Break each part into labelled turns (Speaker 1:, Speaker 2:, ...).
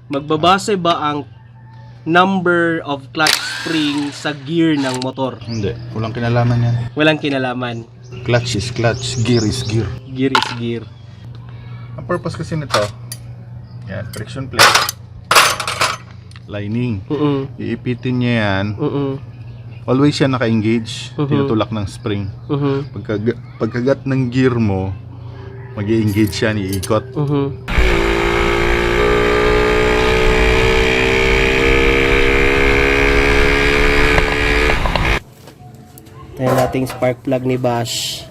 Speaker 1: Magbabase ba ang number of clutch spring sa gear ng motor?
Speaker 2: Hindi, walang kinalaman yan.
Speaker 1: Walang kinalaman.
Speaker 2: Clutch is clutch, gear is gear.
Speaker 1: Gear is gear.
Speaker 2: Ang purpose kasi nito, yan, friction plate, lining. Iipitin niya yan. Always yan naka-engage, tinutulak ng spring. Pagkagat ng gear mo, mag-i-engage yan, iikot.
Speaker 1: Ayan nating spark plug ni Bash.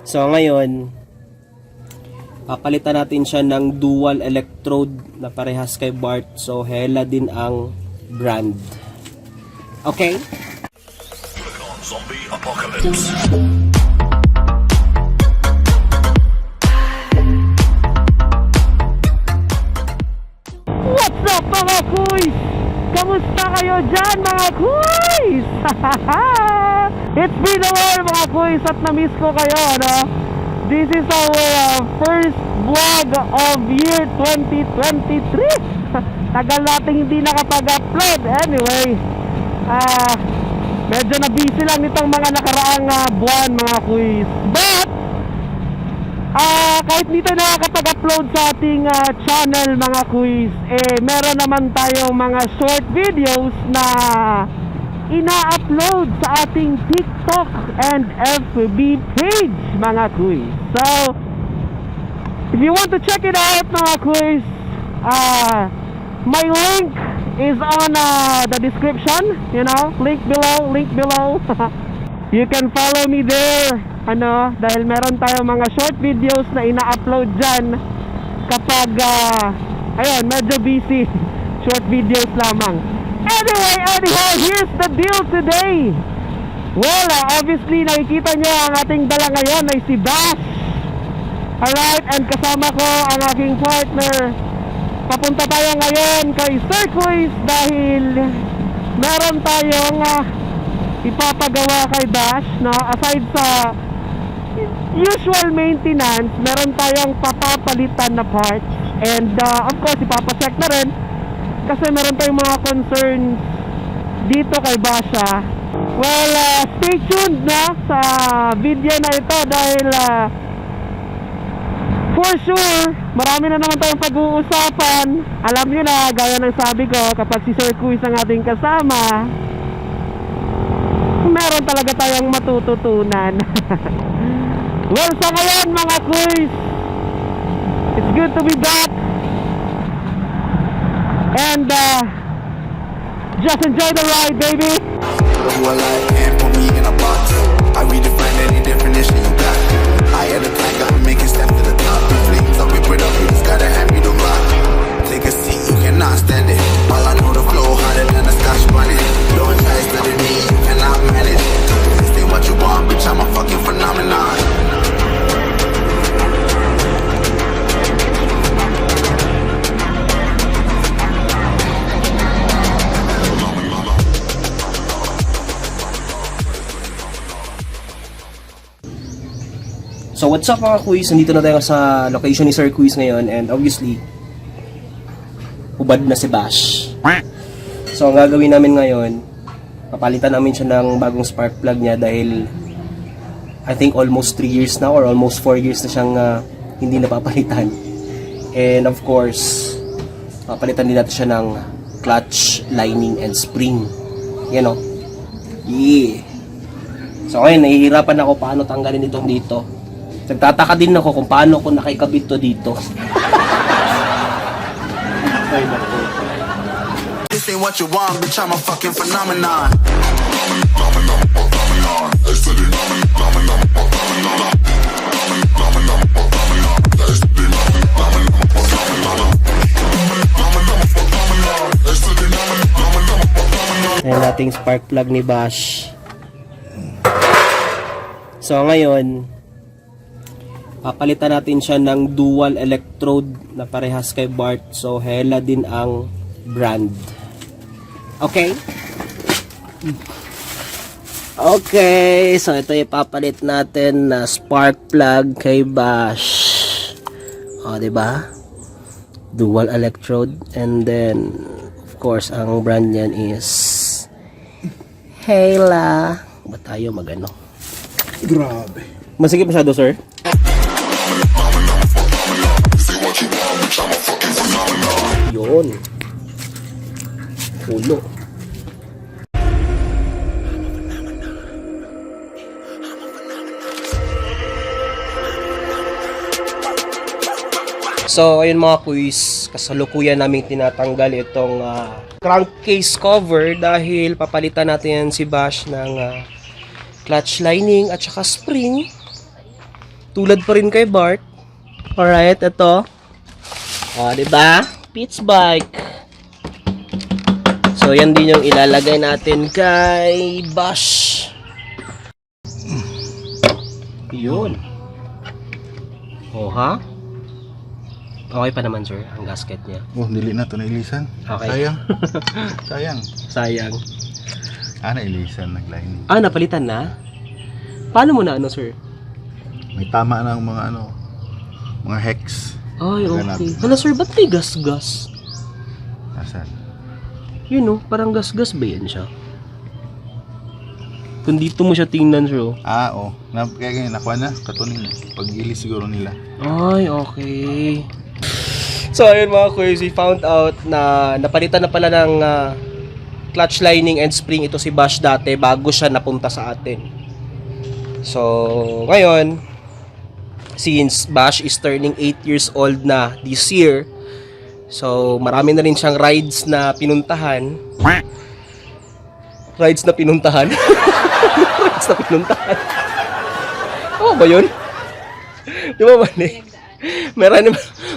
Speaker 1: So ngayon, papalitan natin siya ng dual electrode na parehas kay Bart. So Hella din ang brand. Okay?
Speaker 3: Zombie apocalypse.
Speaker 4: What's up mga kuys? Kamusta kayo dyan mga kuys? It's been a while mga kuys at na-miss ko kayo, no? This is our first vlog of year 2023. Tagal natin hindi nakapag-upload. Anyway, medyo na-busy lang nitong mga nakaraang buwan mga kuys. But kahit dito nakakapag-upload sa ating channel mga kuys, meron naman tayong mga short videos na ina-upload sa ating TikTok and FB page mga kuys. So if you want to check it out mga kuys, my link is on the description, you know, link below. You can follow me there, dahil meron tayong mga short videos na ina-upload dyan kapag, medyo busy. Short videos lamang. Anyhow, here's the deal today. Well, obviously, nakikita nyo ang ating dala ngayon ay si Bash. Alright, and kasama ko ang aking partner. Papunta tayo ngayon kay Sir Quiz dahil meron tayong ipapagawa kay Bash, no? Aside sa usual maintenance, meron tayong papapalitan na parts. And of course, ipapacheck na rin kasi meron tayong mga concerns dito kay Basha. Well, stay tuned na sa video na ito dahil for sure, marami na naman tayong pag-uusapan. Alam nyo na, gaya ng sabi ko, kapag si Sir Quiz ang ating kasama, meron talaga tayong matututunan. Well, sa ngayon mga Quiz, it's good to be back. And just enjoy the ride, baby.
Speaker 3: Who I like and put me in a box. I redefine any definition you got. I had a plan, got me making steps to the top. Flames up, whip it up, you just gotta hand me the rock. Take a seat, you cannot stand it. All I know the flow harder than a scotch bonnet. Don't try studying me, you cannot manage. Say what you want, bitch, I'm a fucking phenomenon.
Speaker 1: So what's up mga Quiz? Nandito na tayo sa location ni Sir Quiz ngayon. And obviously, hubad na si Bash. So ang gagawin namin ngayon, papalitan namin siya ng bagong spark plug niya dahil I think almost 3 years na or almost 4 years na siyang hindi napapalitan. And of course, papalitan din natin siya ng clutch, lining, and spring. Yan o. Yeah. So ngayon, nahihirapan ako paano tanggalin itong dito. Nagtataka din ako kung paano ko nakikabit to dito. Ay, naku.
Speaker 3: This ain't what you want, bitch, I'm a fucking phenomenon.
Speaker 1: Ayan nating spark plug ni Bash. So ngayon, papalitan natin siya ng dual electrode na parehas kay Bart. So Hella din ang brand. Okay? Okay, so ito ipapalit natin na spark plug kay Bash. O, diba? dual electrode, and then of course ang brand niyan is Hela. Ba tayo magano?
Speaker 2: Grabe.
Speaker 1: Masikip masyado, sir? Yun. Puno. So, ayun mga kuys, kasalukuyan namin tinatanggal itong crankcase cover dahil papalitan natin yan si Bash ng clutch lining at saka spring. Tulad pa rin kay Bart. Alright, ito. Diba? Pitts bike. So, yan din yung ilalagay natin kay Bash. Yun. Oh, ha? Okay pa naman, sir, ang gasket niya.
Speaker 2: Oh, dili na to nailisan.
Speaker 1: Okay.
Speaker 2: Sayang. Sayang.
Speaker 1: Sayang.
Speaker 2: Nailisan, nag-lining.
Speaker 1: Napalitan na? Paano mo na, sir?
Speaker 2: May tama na ang mga mga hex.
Speaker 1: Ay,
Speaker 2: Ganap.
Speaker 1: okay. Sir, ba't may gas-gas?
Speaker 2: Asan?
Speaker 1: Yun, parang gas-gas ba yan siya? Kung dito mo siya tingnan, sir.
Speaker 2: Oh. Kaya ganyan, nakuha na. Katunin. Pag-ilis siguro nila.
Speaker 1: Ay, okay. So, ayun mga kuys, we found out na napalitan na pala ng clutch lining and spring ito si Bash dati bago siya napunta sa atin. So, ngayon, since Bash is turning 8 years old na this year, so marami na rin siyang rides na pinuntahan. Rides na pinuntahan? Rides na pinuntahan? Oo ba yun? Di ba mali?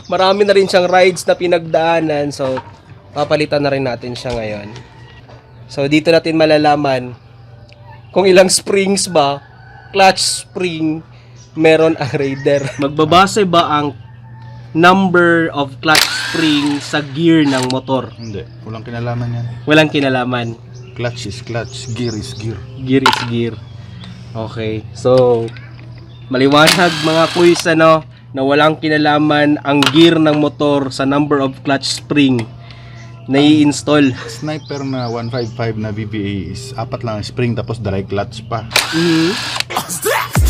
Speaker 1: Marami na rin siyang rides na pinagdaanan. So, papalitan na rin natin siya ngayon. So, dito natin malalaman kung ilang springs ba, clutch spring, meron ang Raider. Magbabase ba ang number of clutch spring sa gear ng motor?
Speaker 2: Hindi. Walang kinalaman yan.
Speaker 1: Walang kinalaman.
Speaker 2: Clutch is clutch. Gear is gear.
Speaker 1: Gear is gear. Okay. So, maliwanag mga kuys, na walang kinalaman ang gear ng motor sa number of clutch spring na i-install.
Speaker 2: Sniper na 155 na BBA is 4 lang ang spring tapos dry clutch pa.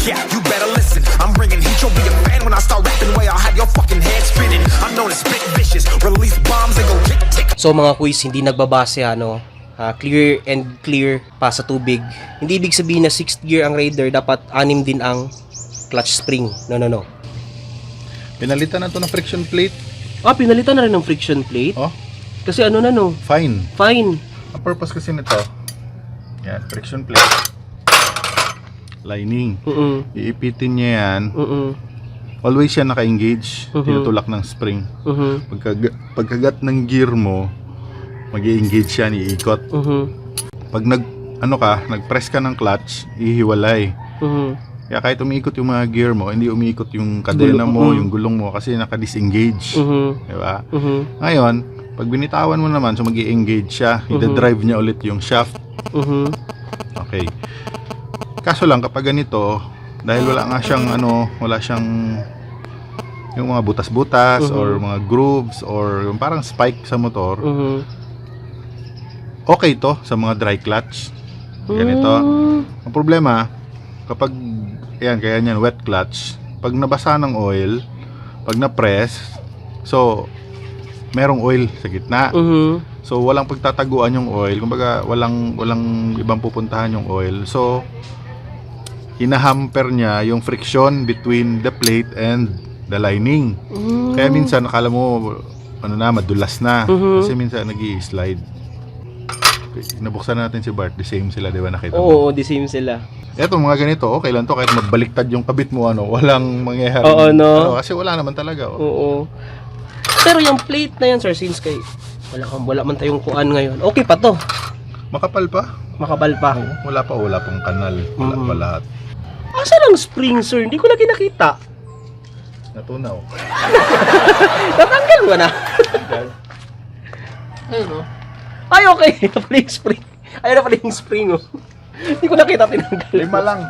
Speaker 3: Yeah, you better listen. I'm bringing heat. You'll be a fan when I start rapping. Way I'll have your fucking head spinning. I'm known as spit vicious. Release bombs and go tick tick.
Speaker 1: So mga kuys, hindi nagbabase clear and clear pa sa tubig. Hindi ibig sabihin na 6th gear ang Raider, dapat 6 din ang clutch spring. No.
Speaker 2: Pinalitan na to ng friction plate.
Speaker 1: Pinalitan na rin ng friction plate.
Speaker 2: Oh,
Speaker 1: Kasi
Speaker 2: fine.
Speaker 1: Fine.
Speaker 2: Ang purpose kasi nito, yan, friction plate. Lining. Iipitin niya yan. Always siya naka-engage. Tinutulak ng spring. Pagkagat ng gear mo, mag-i-engage siya, iikot. Pag nag-press ka ng clutch, ihiwalay. Kaya kahit umiikot yung mga gear mo, hindi umiikot yung kadena mo, yung gulong mo, kasi naka-disengage. Diba? Ngayon, pag binitawan mo naman, so mag-i-engage siya, i-drive niya ulit yung shaft. Okay. Kaso lang, kapag ganito, dahil wala nga siyang, wala siyang yung mga butas-butas, or mga grooves, or yung parang spike sa motor, okay to sa mga dry clutch. Ganito. Ang problema, kapag kaya niyan wet clutch, pag nabasa ng oil, pag na-press, so merong oil sa gitna. So walang pagtataguan yung oil, kumbaga walang ibang pupuntahan yung oil. So hinahamper niya yung friction between the plate and the lining. Kaya minsan akala mo madulas na, kasi minsan nag-i-slide. Okay, nabuksan natin si Bart, the same sila, di ba, nakita mo?
Speaker 1: Oo, the same sila.
Speaker 2: Eto mga ganito, okay lang to, kahit magbaliktad yung kabit mo, walang mangyayari.
Speaker 1: Oo, no?
Speaker 2: Kasi wala naman talaga.
Speaker 1: Oo. Pero yung plate na yan, sir, since wala man tayong kuan ngayon, okay pa to.
Speaker 2: Makapal pa?
Speaker 1: Makapal pa.
Speaker 2: Wala pang kanal. Wala pa lahat.
Speaker 1: Asan ang spring, sir? Hindi ko lagi nakita.
Speaker 2: Natunaw.
Speaker 1: Natanggal mo na.
Speaker 2: Ayun,
Speaker 1: Ay, okay. Pala yung spring. Ayun na pala yung spring, Hindi ko nakita tinanggal.
Speaker 2: 5 lang.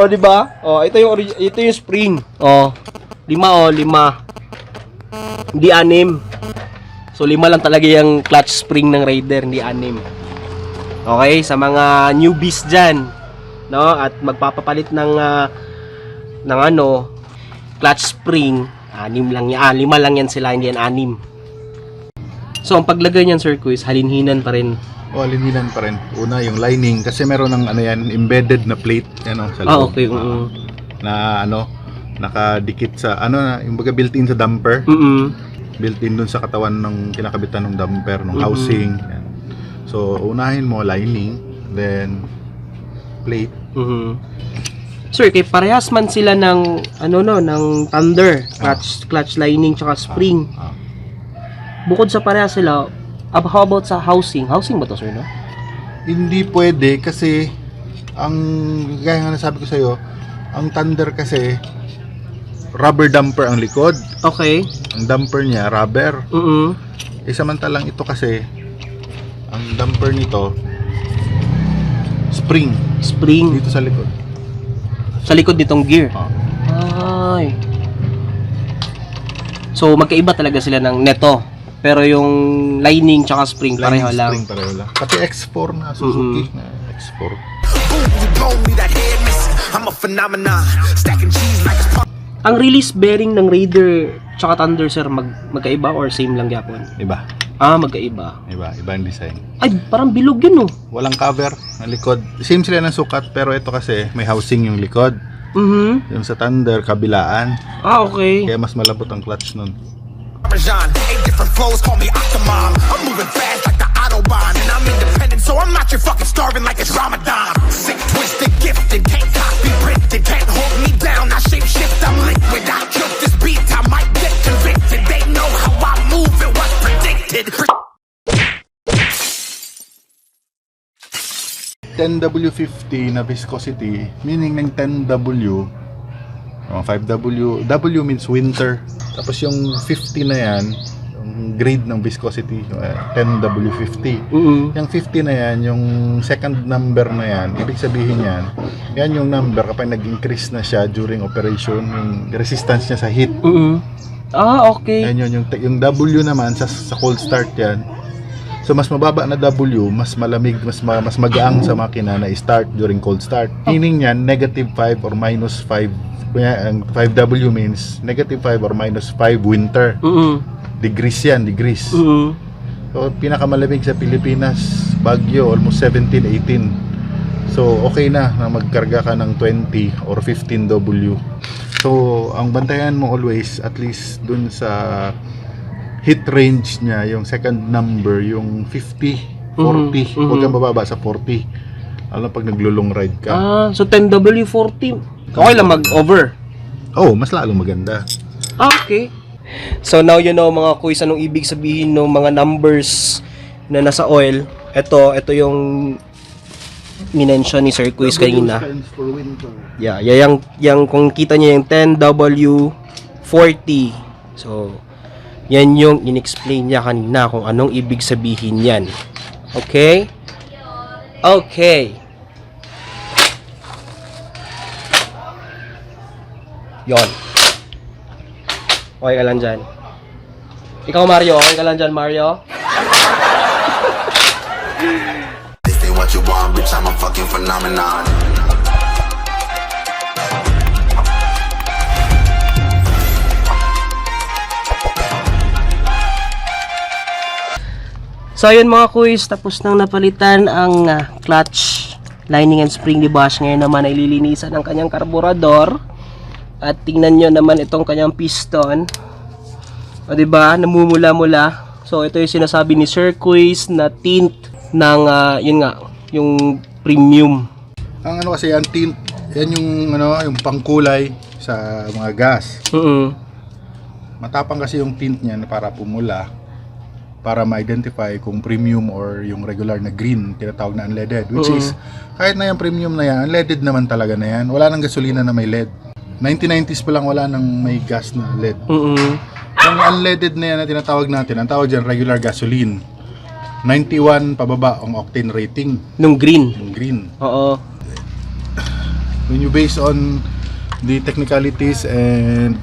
Speaker 1: Di ba? Ito yung spring. 5. Hindi 6. So 5 lang talaga yung clutch spring ng Raider, hindi 6. Okay, sa mga newbies dyan, no, at magpapapalit ng clutch spring, 5 lang yan sila, hindi yan 6. So ang paglagay niyan, Sir Quiz, halinhinan pa rin.
Speaker 2: O, alininan pa rin. Una, yung lining. Kasi meron ng embedded na plate sa loob.
Speaker 1: Okay.
Speaker 2: Na nakadikit sa, yung baga built-in sa damper. Built-in dun sa katawan ng kinakabitan ng damper, ng housing. Yan. So, unahin mo, lining, then plate.
Speaker 1: Sir, kay parehas man sila ng ng Thunder, clutch lining tsaka spring. Bukod sa parehas sila, how about sa housing? Housing ba to, sir, no?
Speaker 2: Hindi pwede kasi gaya nga nasabi ko sa'yo, ang Thunder kasi rubber damper ang likod.
Speaker 1: Okay.
Speaker 2: Ang damper niya rubber. Samantalang ito kasi ang damper nito spring dito sa likod.
Speaker 1: Sa likod nitong gear. Ay. So magkaiba talaga sila ng neto. Pero yung lining tsaka spring pareho lang.
Speaker 2: Spring pareho lang. Pati X4 na Suzuki na X4.
Speaker 1: Ang release bearing ng Raider tsaka Thunder, sir, magkaiba or same lang gyapon?
Speaker 2: Iba.
Speaker 1: Magkaiba.
Speaker 2: Iba ang design.
Speaker 1: Ay, parang bilog yun, no?
Speaker 2: Walang cover ng likod. Same sila ng sukat, pero ito kasi may housing yung likod. Yung sa Thunder, kabilaan.
Speaker 1: Okay.
Speaker 2: Kaya mas malambot ang clutch nun.
Speaker 3: Parmesan, 8 different flows, call me Octomom. I'm moving fast like the Autobahn, and I'm independent, so I'm not your fucking starving like it's Ramadan. Sick, twisted, gifted, can't copy, printed, can't hold me down. I shape shift, I'm liquid. I killed this beat, I might get convicted. They know how I move, it was predicted.
Speaker 2: 10W50 na viscosity, meaning ng 10W, 5W, W means winter. Tapos yung 50 na yan, yung grade ng viscosity, 10W50. Yung 50 na yan, yung second number na yan, ibig sabihin yan yung number kapag nag-increase na siya during operation, yung resistance niya sa heat.
Speaker 1: Okay.
Speaker 2: Yan yung W naman, sa cold start yan. So mas mababa na W, mas malamig, mas magaang sa makina na start during cold start. Meaning yan, -5 or -5. Kaya ang 5W means -5 or -5 winter. Degrees yan, degrees. So pinakamalamig sa Pilipinas, Baguio, almost 17, 18. So okay na magkarga ka ng 20 or 15W. So ang bantayan mo always, at least dun sa heat range niya, yung second number, yung 50, 40. Huwag kang bababa sa 40. Alam pag naglo-long ride ka.
Speaker 1: So 10W40. Okay lang mag-over.
Speaker 2: Mas lalong maganda.
Speaker 1: Okay. So now you know, mga kuys, anong ibig sabihin ng mga numbers na nasa oil. Ito yung minention ni Sir Quiz kanina. Yeah, yung kung kita niya yung 10W40. So yan yung in-explain niya kanina kung anong ibig sabihin yan. Okay? Okay. Yon. Okay ka lang dyan. Ikaw, Mario. Okay ka lang dyan, Mario?
Speaker 3: This ain't what you want, bitch, I'm a fucking phenomenon.
Speaker 1: So ayun mga kuys, tapos nang napalitan ang clutch, lining and spring ni Bash. Ngayon naman ay lilinisan ang kanyang karburador. At tingnan nyo naman itong kanyang piston. O diba, namumula-mula. So ito yung sinasabi ni Sir Quiz na tint ng, yung premium.
Speaker 2: Ang kasi yan tint, yan yung pangkulay sa mga gas. Matapang kasi yung tint niyan para pumula, para ma-identify kung premium or yung regular na green, tinatawag na unleaded. Which is, kahit na yung premium na yan, unleaded naman talaga na yan. Wala nang gasolina na may lead. 1990s pa lang wala nang may gas na lead. Yung unleaded na yan na tinatawag natin, ang tawag dyan regular gasoline. 91 pababa ang octane rating.
Speaker 1: Nung green.
Speaker 2: Yung green.
Speaker 1: Oo.
Speaker 2: When you base on the technicalities and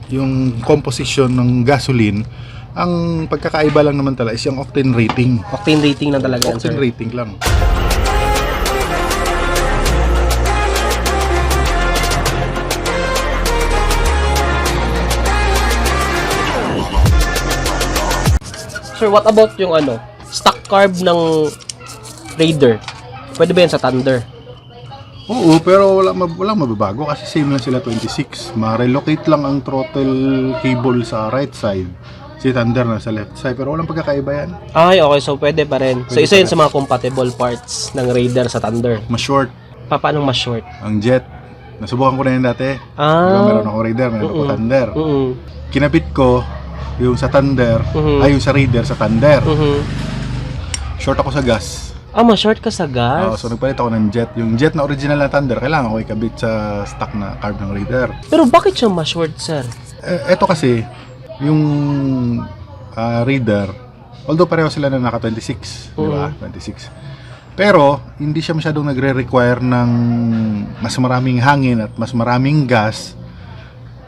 Speaker 2: yung composition ng gasoline, ang pagkakaiba lang naman talaga is yung octane rating.
Speaker 1: Octane rating lang talaga yan, sir.
Speaker 2: Octane rating lang.
Speaker 1: Sir, what about yung stock carb ng Raider? Pwede ba yan sa Thunder?
Speaker 2: Oo, pero walang mababago kasi same lang sila 26. Ma-relocate lang ang throttle cable sa right side. Si Thunder na sa left side, pero walang pagkakaiba yan.
Speaker 1: Ay, okay. So, pwede pa rin. So,
Speaker 2: Pwede
Speaker 1: isa
Speaker 2: pa
Speaker 1: yun sa mga compatible parts ng Raider sa Thunder.
Speaker 2: Mas short
Speaker 1: Paano mas short?
Speaker 2: ang jet. Nasubukan ko na yan dati. Diba, meron ako Raider, meron ako Thunder. Kinabit ko yung sa Thunder, ay yung sa Raider sa Thunder. Short ako sa gas.
Speaker 1: Mas short ka sa gas?
Speaker 2: So nagpalit ako ng jet. Yung jet na original na Thunder, kailangan ko ikabit sa stock na carb ng Raider.
Speaker 1: Pero bakit siya mas short, sir?
Speaker 2: Eto kasi, yung Raider, although pareho sila na naka 26, di ba? 26. Pero, hindi siya masyadong nagre-require ng mas maraming hangin at mas maraming gas.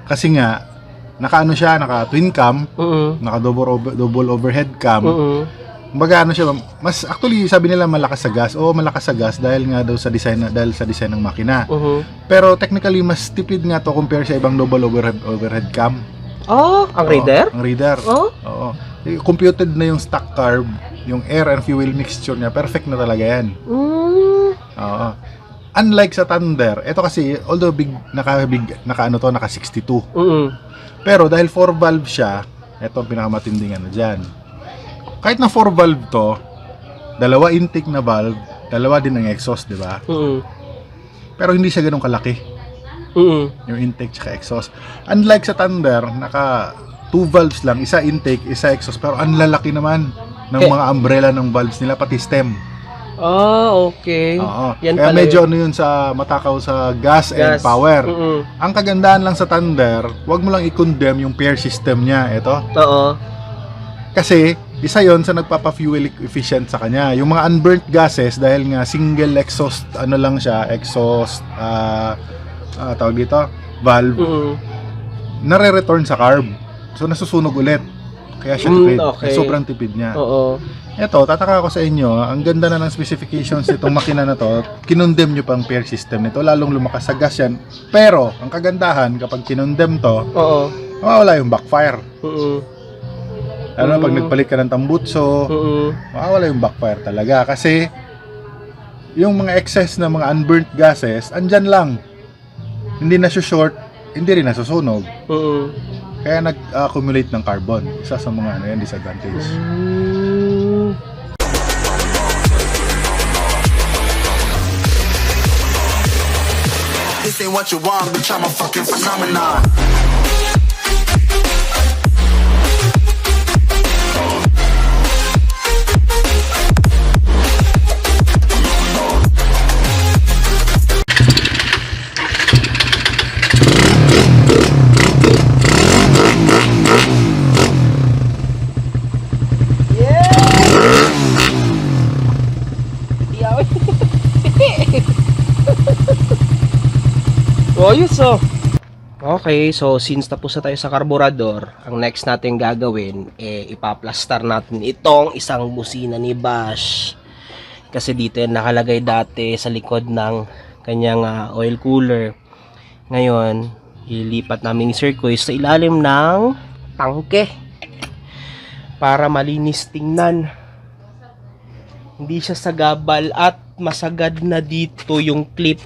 Speaker 2: Kasi nga, naka twin cam, naka double overhead cam. Kumbaga siya, mas actually sabi nila malakas sa gas. Oo, malakas sa gas dahil nga daw sa design ng makina. Pero technically mas tipid nga to compare sa ibang double overhead cam.
Speaker 1: Ang Raider?
Speaker 2: Ang Raider. Oo. Computed na yung stock carb, yung air and fuel mixture niya, perfect na talaga yan. Oo. Unlike sa Thunder, ito kasi although naka 62. Pero dahil 4 valve siya, ito ang pinakamatinding diyan. Kahit na 4 valve to, dalawa intake na valve, dalawa din ang exhaust, di ba? Pero hindi siya ganun kalaki. Yung intake tsaka exhaust. Unlike sa Thunder, naka 2 valves lang, isa intake, isa exhaust, pero ang lalaki naman ng mga umbrella ng valves nila, pati stem.
Speaker 1: Okay.
Speaker 2: Oo.
Speaker 1: Yan
Speaker 2: Kaya
Speaker 1: pala
Speaker 2: medyo yun sa matakaw sa gas and power. Ang kagandahan lang sa Thunder, wag mo lang i-condemn yung pair system niya. Ito. Kasi, isa yon sa nagpapa-fuel efficient sa kanya. Yung mga unburnt gases, dahil nga single exhaust, tawag dito, valve, nare-return sa carb. So, nasusunog ulit. Kaya siya tipid.
Speaker 1: Okay.
Speaker 2: Sobrang tipid niya.
Speaker 1: Oo.
Speaker 2: Ito, tataka ko sa inyo, ang ganda na ng specifications nitong makina na to, kinondem nyo pang pair system nito, lalong lumakas sa gas yan. Pero, ang kagandahan, kapag kinondem to, mawawala yung backfire. Lalo na pag nagpalit ka ng tambutso, mawawala yung backfire talaga. Kasi, yung mga excess na mga unburnt gases, andyan lang. Hindi na short, hindi rin nasusunog. Kaya nag-accumulate ng carbon. Isa sa mga disadvantage.
Speaker 3: This ain't what you want, bitch, I'm a fucking phenomenon.
Speaker 1: Okay, so since tapos na tayo sa karburador, ang next natin gagawin ipaplastar natin itong isang busina ni Bash. Kasi dito yan nakalagay dati sa likod ng kanyang oil cooler. Ngayon, ilipat namin yung circuit sa ilalim ng tangke para malinis tingnan. Hindi siya sagabal at masagad na dito yung clip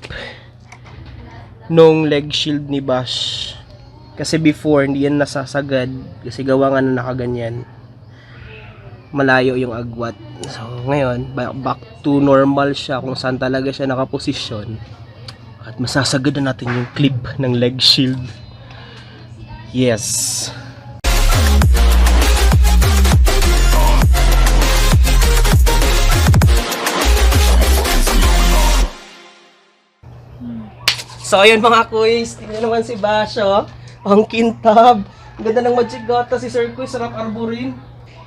Speaker 1: nung leg shield ni Bash. Kasi before, hindi yan nasasagad. Kasi gawa nga na nakaganyan. Malayo yung agwat. So, ngayon, back to normal siya kung saan talaga siya nakaposisyon. At masasagad na natin yung clip ng leg shield. Yes. So, ayun mga kuys, tingnan naman si Basho. Ang kintab. Ang ganda ng Magic Gata si Sir Kuy, sarap arborin.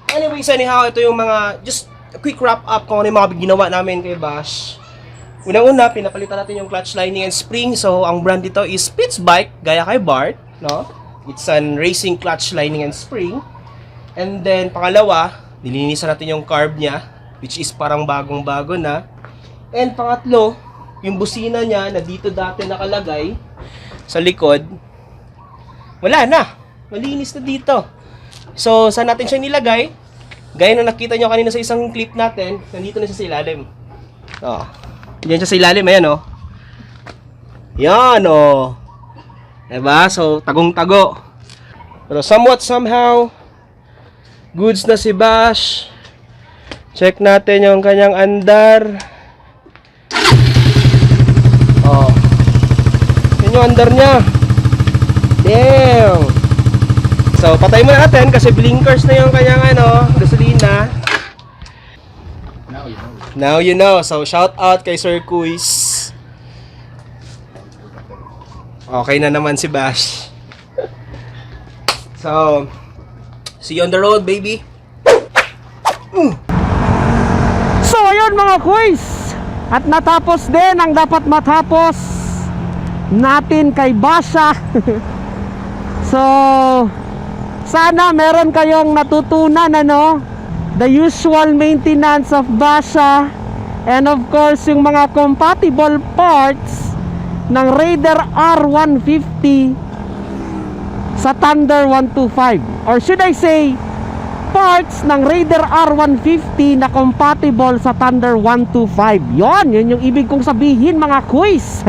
Speaker 1: Anyways, anyhow, ito yung mga, just a quick wrap up kung ano yung mga ginawa namin kay Bash. Unang-una, pinapalitan natin yung clutch lining and spring. So, ang brand dito is Spitz Bike, gaya kay Bart, no? It's an racing clutch lining and spring. And then, pangalawa, nilinisan natin yung carb niya, which is parang bagong-bago na. And pangatlo, yung busina niya na dito dati nakalagay sa likod, wala na. Malinis na dito. So, saan natin siya nilagay? Gaya na nakita nyo kanina sa isang clip natin, nandito na siya sa ilalim. Oh. Yan siya sa ilalim, ayan oh. Yan oh. Diba? So, tagong-tago. Pero somewhat, somehow, goods na si Bash. Check natin yung kanyang andar. Oh. Yan yung andar niya. Damn. So, patay muna natin kasi blinkers na yung kanyang gasolina. Now you know. So, shout out kay Sir Kuis. Okay na naman si Bash. So, see you on the road, baby.
Speaker 4: So ayun mga kuys, at natapos din ang dapat matapos natin kay Basha. So sana meron kayong natutunan, the usual maintenance of Basha, and of course yung mga compatible parts ng Raider R150 sa Thunder 125, or should I say parts ng Raider R150 na compatible sa Thunder 125. Yun yung ibig kong sabihin mga kuys.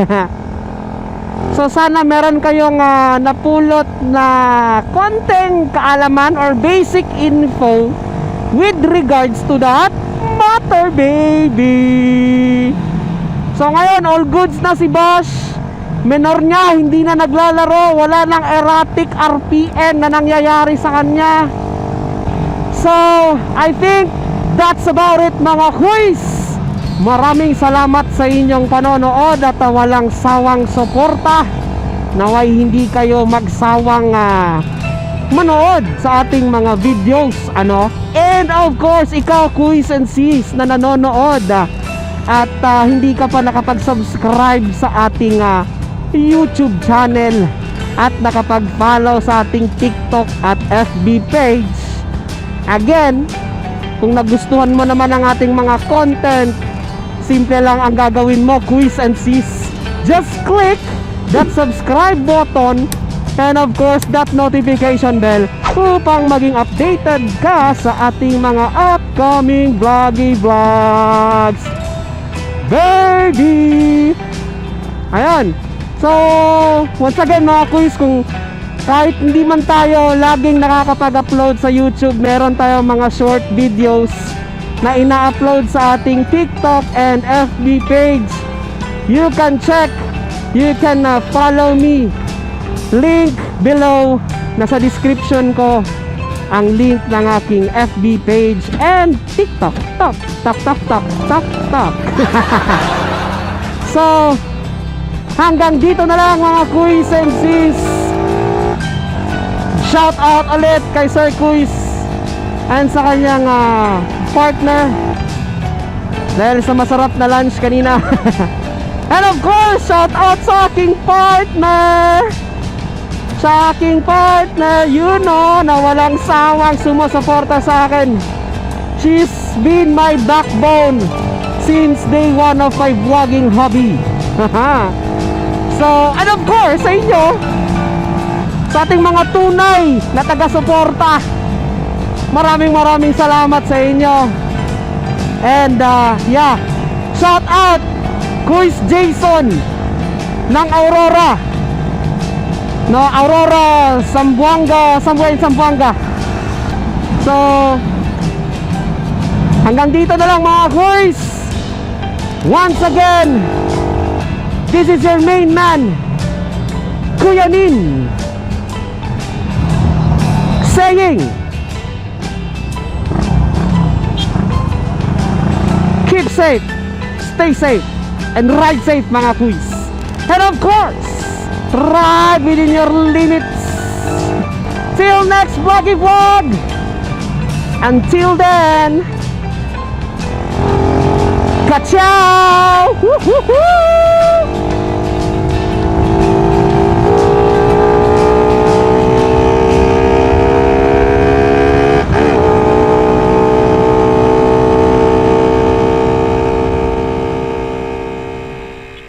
Speaker 4: So sana meron kayong napulot na konting kaalaman or basic info with regards to that matter, baby. So ngayon, all goods na si Bash. Menor niya, hindi na naglalaro. Wala nang erratic RPM na nangyayari sa kanya. So, I think that's about it mga kuys. Maraming salamat sa inyong panonood at walang sawang suporta. Naway hindi kayo magsawang manood sa ating mga videos, And of course, ikaw kuys and sis na nanonood at hindi ka pa nakapag-subscribe sa ating YouTube channel at nakapag-follow sa ating TikTok at FB page. Again, kung nagustuhan mo naman ang ating mga content, simple lang ang gagawin mo, kuys and sis. Just click that subscribe button and of course that notification bell upang maging updated ka sa ating mga upcoming vlogs, baby. Ayan. So, once again mga kuys, kung kahit hindi man tayo laging nakakapag-upload sa YouTube, meron tayong mga short videos na ina-upload sa ating TikTok and FB page. You can check, you can follow me. Link below, nasa description ko ang link ng aking FB page and TikTok. Tok. So, hanggang dito na lang mga kuys and sis. Shout out ulit kay Sir Kuis and sa kanyang partner dahil sa masarap na lunch kanina. And of course, shout out sa aking partner. Na walang sawang sumusuporta sa akin. She's been my backbone since day one of my vlogging hobby. So, and of course, sa inyo, sa ating mga tunay na taga-suporta, maraming salamat sa inyo. And yeah, shout out Kuis Jason ng Aurora, Zamboanga. So hanggang dito na lang mga kuis. Once again, this is your main man, Kuya Nin, saying keep safe, stay safe, and ride safe mga kuis. And of course, ride within your limits. Till next vloggy vlog. Until then, ka-ciao! Woo-hoo-hoo!